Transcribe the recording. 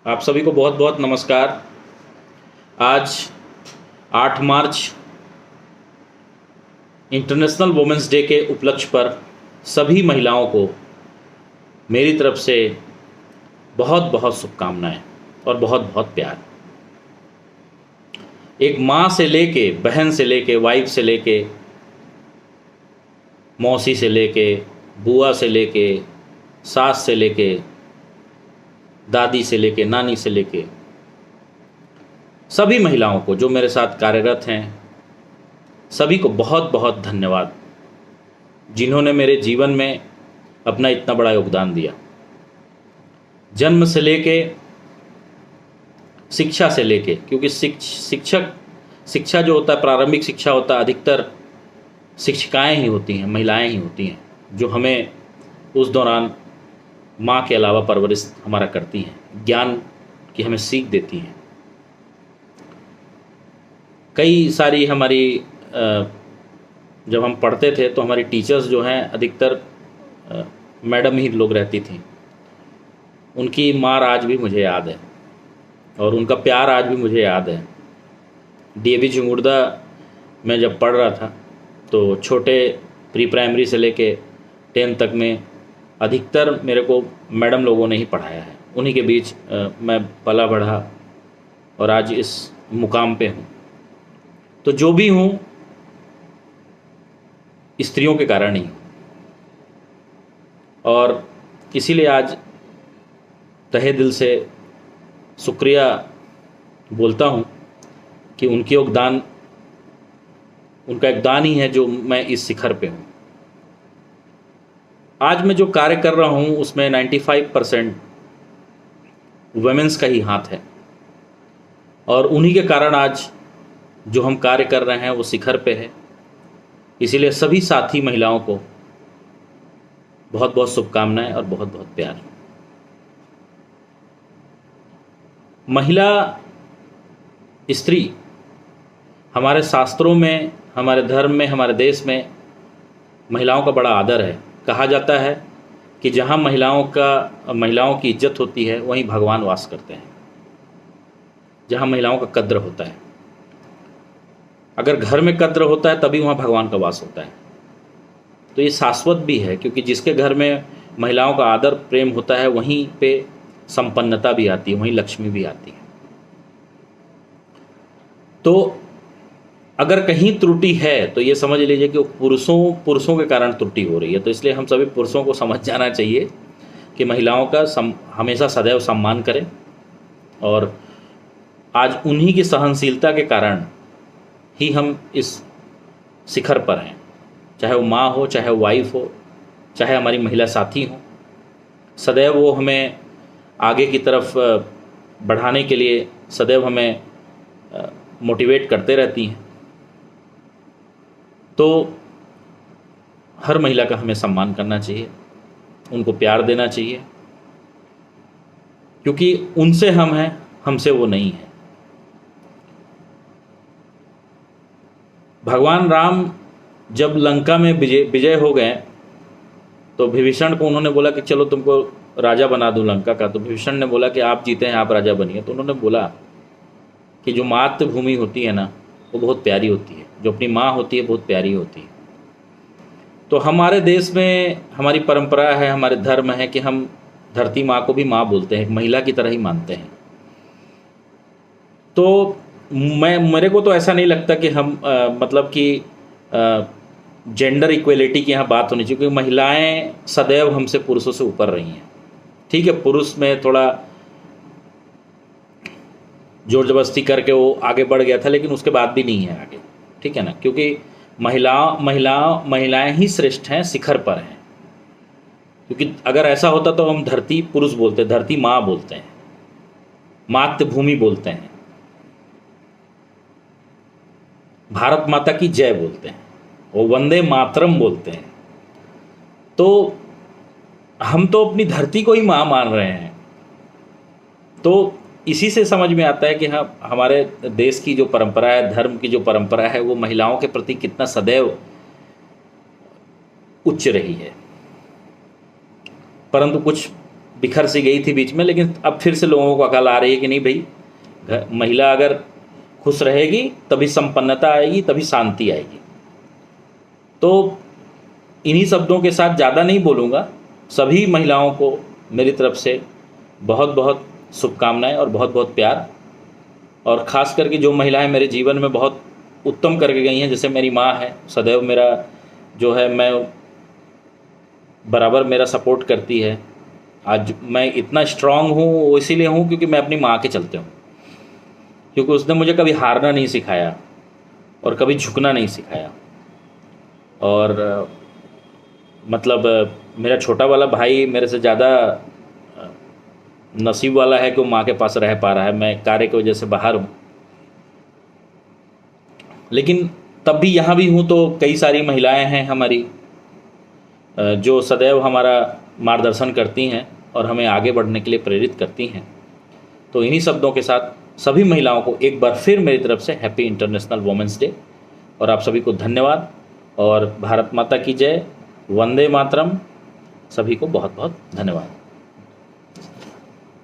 आप सभी को बहुत बहुत नमस्कार। आज 8 मार्च इंटरनेशनल वुमेंस डे के उपलक्ष्य पर सभी महिलाओं को मेरी तरफ से बहुत बहुत शुभकामनाएं और बहुत बहुत प्यार। एक माँ से लेके, बहन से लेके, वाइफ से लेके, मौसी से लेके, बुआ से लेके, सास से लेके, दादी से लेके, नानी से लेके, सभी महिलाओं को जो मेरे साथ कार्यरत हैं, सभी को बहुत बहुत धन्यवाद, जिन्होंने मेरे जीवन में अपना इतना बड़ा योगदान दिया। जन्म से लेके, शिक्षा से लेके, क्योंकि शिक्षा जो होता है, प्रारंभिक शिक्षा होता है, अधिकतर शिक्षिकाएं ही होती हैं, महिलाएं ही होती हैं, जो हमें उस दौरान माँ के अलावा परवरिश हमारा करती हैं, ज्ञान की हमें सीख देती हैं। कई सारी हमारी जब हम पढ़ते थे तो हमारी टीचर्स जो हैं अधिकतर मैडम ही लोग रहती थी। उनकी मार आज भी मुझे याद है और उनका प्यार आज भी मुझे याद है। डीएवी चिंगुर्दा में जब पढ़ रहा था तो छोटे प्री प्राइमरी से लेके 10 तक में अधिकतर मेरे को मैडम लोगों ने ही पढ़ाया है। उन्हीं के बीच मैं पला बढ़ा और आज इस मुकाम पे हूँ। तो जो भी हूँ स्त्रियों के कारण ही, और इसीलिए आज तहे दिल से शुक्रिया बोलता हूँ कि उनका योगदान ही है जो मैं इस शिखर पे हूँ। आज मैं जो कार्य कर रहा हूँ उसमें 95% वुमेन्स का ही हाथ है, और उन्हीं के कारण आज जो हम कार्य कर रहे हैं वो शिखर पे है। इसीलिए सभी साथी महिलाओं को बहुत बहुत शुभकामनाएं और बहुत बहुत प्यार। महिला, स्त्री, हमारे शास्त्रों में, हमारे धर्म में, हमारे देश में महिलाओं का बड़ा आदर है। कहा जाता है कि जहाँ महिलाओं की इज्जत होती है वहीं भगवान वास करते हैं, जहाँ महिलाओं का कद्र होता है। अगर घर में कद्र होता है तभी वहाँ भगवान का वास होता है। तो ये शाश्वत भी है, क्योंकि जिसके घर में महिलाओं का आदर प्रेम होता है वहीं पे संपन्नता भी आती है, वहीं लक्ष्मी भी आती है। तो अगर कहीं त्रुटि है तो ये समझ लीजिए कि पुरुषों के कारण त्रुटि हो रही है। तो इसलिए हम सभी पुरुषों को समझ जाना चाहिए कि महिलाओं का हमेशा सदैव सम्मान करें, और आज उन्हीं की सहनशीलता के कारण ही हम इस शिखर पर हैं। चाहे वो माँ हो, चाहे वो वाइफ हो, चाहे हमारी महिला साथी हो, सदैव वो हमें आगे की तरफ बढ़ाने के लिए सदैव हमें मोटिवेट करते रहती हैं। तो हर महिला का हमें सम्मान करना चाहिए, उनको प्यार देना चाहिए, क्योंकि उनसे हम हैं, हमसे वो नहीं है। भगवान राम जब लंका में विजय हो गए तो विभीषण को उन्होंने बोला कि चलो तुमको राजा बना दूं लंका का। तो विभीषण ने बोला कि आप जीते हैं, आप राजा बनिए। तो उन्होंने बोला कि जो मातृभूमि होती है ना, वो बहुत प्यारी होती है, जो अपनी माँ होती है बहुत प्यारी होती है। तो हमारे देश में हमारी परंपरा है, हमारे धर्म है कि हम धरती माँ को भी माँ बोलते हैं, महिला की तरह ही मानते हैं। तो मेरे को तो ऐसा नहीं लगता कि हम मतलब कि जेंडर इक्वलिटी की यहाँ बात होनी चाहिए, क्योंकि महिलाएं सदैव हमसे पुरुषों से ऊपर रही हैं। ठीक है, पुरुष में थोड़ा जोर जबरदस्ती करके वो आगे बढ़ गया था, लेकिन उसके बाद भी नहीं है आगे। ठीक है ना, क्योंकि महिलाएं ही श्रेष्ठ हैं, शिखर पर हैं। क्योंकि अगर ऐसा होता तो हम धरती पुरुष बोलते, धरती माँ बोलते हैं, मातृभूमि बोलते हैं, भारत माता की जय बोलते हैं, वो वंदे मातरम बोलते हैं। तो हम तो अपनी धरती को ही माँ मान रहे हैं। तो इसी से समझ में आता है कि हाँ, हमारे देश की जो परंपरा है, धर्म की जो परंपरा है, वो महिलाओं के प्रति कितना सदैव उच्च रही है। परंतु कुछ बिखर सी गई थी बीच में, लेकिन अब फिर से लोगों को अकल आ रही है कि नहीं भाई, महिला अगर खुश रहेगी तभी संपन्नता आएगी, तभी शांति आएगी। तो इन्हीं शब्दों के साथ ज़्यादा नहीं बोलूँगा। सभी महिलाओं को मेरी तरफ से बहुत बहुत शुभकामनाएं और बहुत बहुत प्यार। और ख़ास करके जो महिलाएं मेरे जीवन में बहुत उत्तम करके गई हैं, जैसे मेरी माँ है, सदैव मेरा जो है मैं बराबर मेरा सपोर्ट करती है। आज मैं इतना स्ट्रांग हूँ वो इसीलिए हूँ क्योंकि मैं अपनी माँ के चलते हूँ, क्योंकि उसने मुझे कभी हारना नहीं सिखाया और कभी झुकना नहीं सिखाया। और मतलब मेरा छोटा वाला भाई मेरे से ज़्यादा नसीब वाला है कि वो माँ के पास रह पा रहा है। मैं कार्य की वजह से बाहर हूँ, लेकिन तब भी यहाँ भी हूँ तो कई सारी महिलाएं हैं हमारी जो सदैव हमारा मार्गदर्शन करती हैं और हमें आगे बढ़ने के लिए प्रेरित करती हैं। तो इन्हीं शब्दों के साथ सभी महिलाओं को एक बार फिर मेरी तरफ से हैप्पी इंटरनेशनल वुमेंस डे, और आप सभी को धन्यवाद। और भारत माता की जय, वंदे मातरम। सभी को बहुत बहुत धन्यवाद।